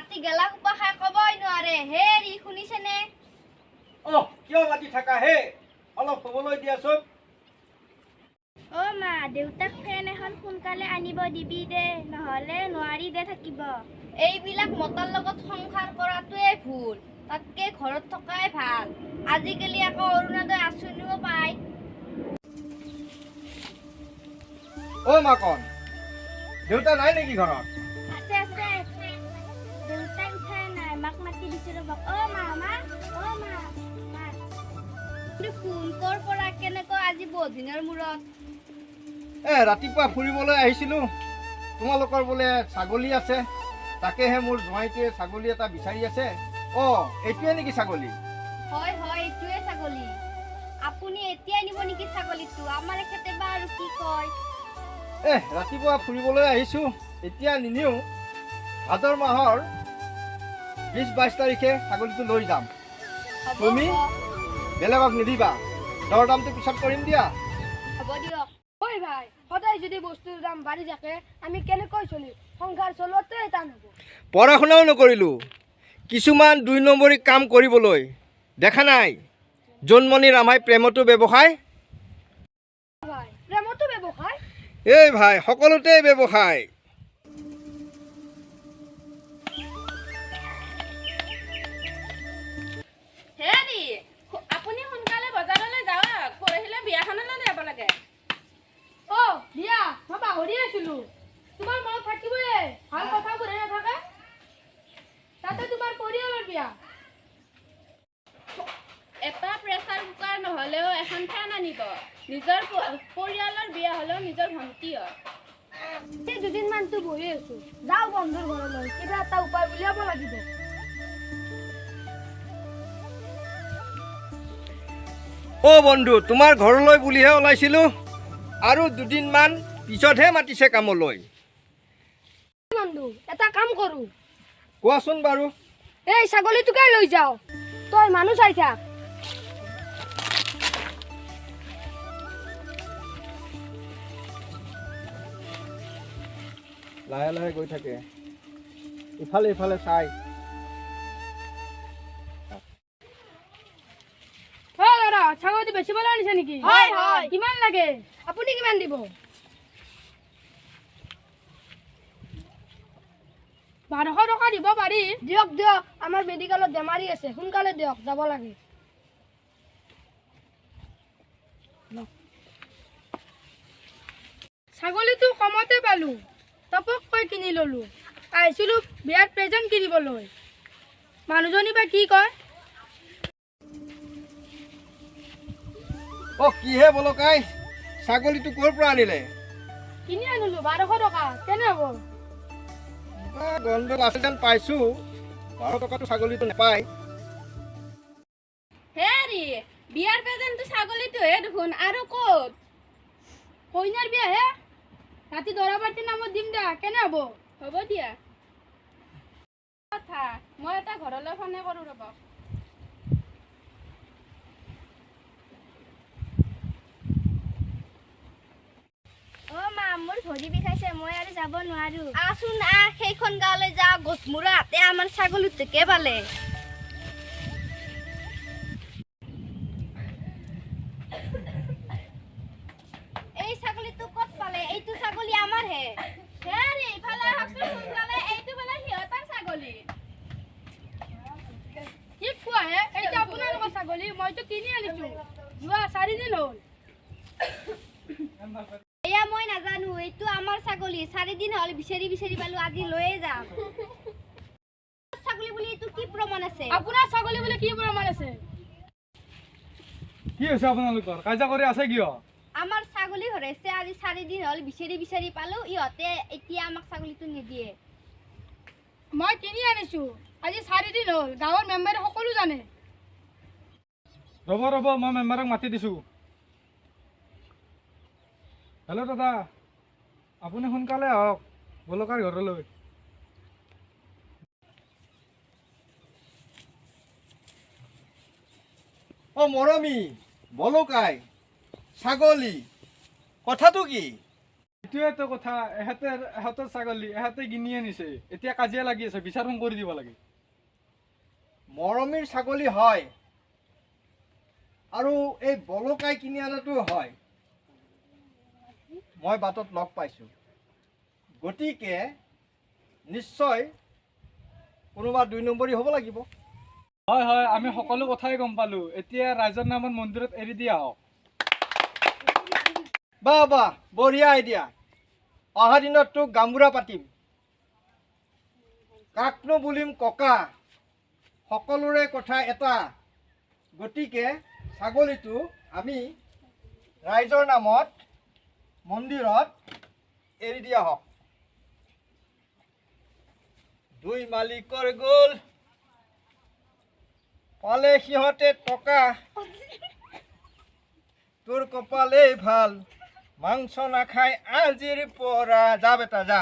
মাটি গেলা সোপা খাই কবই নোৱাৰে হেৰি শুনিছেনে কিয় মাতি থাকা হে অলপ ক'বলৈ দিয়াচোন মা দেউতাক ফেন এখন সোনকালে আনিব দিবি দে নহ'লে নোৱাৰি দে থাকিব এইবিলাক মতাৰ লগত সংসাৰ কৰাটোৱে ভুল তাতকে ঘৰত থকাই ভাল আজিকালি আকৌ অৰুণোদয় আঁচনিও পায় মাকন দেউতা নাই নেকি ঘৰত আছে আছে দেউতাই উঠাই নাই মাক মাতি দিছো ৰ'ব মা ফোন কৰ পৰা কেনেকৈ আজি বহুত দিনৰ মূৰত ৰাতিপুৱা ফুৰিবলৈ আহিছিলোঁ তোমালোকৰ বোলে ছাগলী আছে তাকেহে মোৰ জোঁৱাইটোৱে ছাগলী এটা বিচাৰি আছে এইটোৱে নেকি ছাগলী হয় হয় এইটোৱে ছাগলী আপুনি এতিয়াই নিব নেকি ছাগলীটো আমাৰ এখেতে বা আৰু কি কয় ৰাতিপুৱা ফুৰিবলৈ আহিছোঁ এতিয়া নিনিও ভাদৰ মাহৰ 20-22 তাৰিখে ছাগলীটো লৈ যাম তুমি বেলেগক নিদিবা দৰ দামটো পিছত কৰিম দিয়া হ'ব দিয়ক ভাই সদায় যদি বস্তুৰ দাম বাঢ়ি থাকে আমি কেনেকৈ চলিম সংসাৰ চলোৱাটোৱে টান হ'ব পঢ়া শুনাও নকৰিলোঁ কিছুমান 2 নম্বৰী কাম কৰিবলৈ দেখা নাই জন্মনি ৰামাই প্ৰেমতো ব্যৱসায় ভাই প্ৰেমতো ব্যৱসায় ভাই সকলোতে ব্যৱসায় হেৰি আপুনি সোনকালে বজাৰলৈ যাওক পৰহিলৈ বিয়াখনলৈ যাব লাগে বিয়া মই পাহৰি আছিলো তোমাৰ মনত থাকিবই ভাল কথাবোৰ নাথাকে তাতে তোমাৰ পৰিয়ালৰ বিয়া এটা প্ৰেছাৰ কুকাৰ নহ'লেও এখন ফেন আনিব নিজৰ পৰিয়ালৰ বিয়া হ'লেও নিজৰ ভণ্টি হয় এই দুদিনমানতো বহি আছো যাওঁ বন্ধুৰ ঘৰলৈ কিবা এটা উপায় উলিয়াব লাগিব বন্ধু তোমাৰ ঘৰলৈ বুলিহে ওলাইছিলোঁ আৰু 2 দিনমান পিছতহে মাতিছে কামলৈ বন্ধু এটা কাম কৰো কোৱাচোন বাৰু এই ছাগলীটোকে লৈ যাওঁ তই মানুহ চাই থাক লাহে লাহে গৈ থাকে ইফালে ইফালে চাই দাদা ছাগলীটো বেচিবলৈ আনিছে নেকি হয় হয় কিমান লাগে আপুনি কিমান দিব 1200 টকা দিব পাৰি দিয়ক দিয়ক আমাৰ মেডিকেলত বেমাৰী আছে সোনকালে দিয়ক যাব লাগে ছাগলীটো কমতে পালো তপককৈ কিনি ললো আহিছিলো বিয়াত প্ৰেজেণ্ট কিনিবলৈ মানুহজনী বা কি কয় কিহে বলকাই ছাগলীটো ক'ৰ পৰা আনিলে কিনি আনিলো 1200 টকা কেনে হ'ব গণ্ডগোল আছে যেন পাইছোঁ 12 টকাটো ছাগলীটো নাপায় হেৰি বিয়াৰ প্ৰেজেণ্টটো ছাগলীটোহে দেখোন আৰু ক'ত কইনাৰ বিয়া হে ৰাতি দৰা পাৰ্টিৰ নামত দিম দা কেনে হ'ব হ'ব দিয়া কথা মই এটা ঘৰলৈ ফোনে কৰোঁ ৰ'ব মা মোৰ ভৰি বিষাইছে মই আৰু যাব নোৱাৰো আচোন সেইখন গাঁৱলৈ যা গছমূৰা হাতে আমাৰ ছাগলীটোকে পালে এই ছাগলীটো ক'ত পালে এইটো ছাগলী আমাৰহে হেৰি ইফালে আহকচোন সোনকালে এইটো বোলে সিহঁতৰ ছাগলী কি কোৱা হে এইটো আপোনালোকৰ ছাগলী মইতো কিনি আনিছো যোৱা 4 দিন হ'ল এয়া মই নাজানো এইটো আমাৰ ছাগলী 4 দিন হ'ল বিচাৰি বিচাৰি পালো আজি লৈয়ে যাম ছাগলী বুলি এইটো কি প্ৰমাণ আছে আপোনাৰ ছাগলী বুলি কি প্ৰমাণ আছে কি হৈছে আপোনালোকৰ কাজিয়া কৰি আছে কিয় আমাৰ ছাগলী হৰাইছে আজি 4 দিন হ'ল বিচাৰি বিচাৰি পালো ইহঁতে এতিয়া আমাক ছাগলীটো নিদিয়ে মই কিনি আনিছো আজি 4 দিন হ'ল গাঁৱৰ মেম্বাৰে সকলো জানে ৰ'ব মই মেম্বাৰক মাতি দিছোঁ হেল্ল' দাদা আপুনি সোনকালে আহক বলকাৰ ঘৰলৈ মৰমী বলকাই ছাগলী কথাটো কি এইটোৱেতো কথা, এহঁতৰ ছাগলী এহঁতে কিনিয়ে নিছে, এতিয়া কাজিয়া লাগি আছে, বিচাৰখন কৰি দিব লাগে। মৰমীৰ ছাগলী হয় আৰু এই বলকাই কিনি অনাটো হয়, মই বাটত লগ পাইছোঁ। গতিকে নিশ্চয় কোনোবা 2 নম্বৰী হ'ব লাগিব। হয় হয়, আমি সকলো কথাই গম পালোঁ। এতিয়া ৰাইজৰ নামত মন্দিৰত এৰি দিয়া হওক। বাহ বাহ, বঢ়িয়া আইডিয়া। অহা দিনত তোক গামোৰা পাতিম, কাকনো বুলিম ককা, সকলোৰে কথা এটা। গতিকে ছাগলীটো আমি ৰাইজৰ নামত মন্দিৰত এৰি দিয়া হওক। 2 মালিকৰ গ'ল, পালে সিহঁতে টকা, তোৰ কপালেই ভাল, মাংস নাখাই আজিৰ পৰা। যা বেটা যা।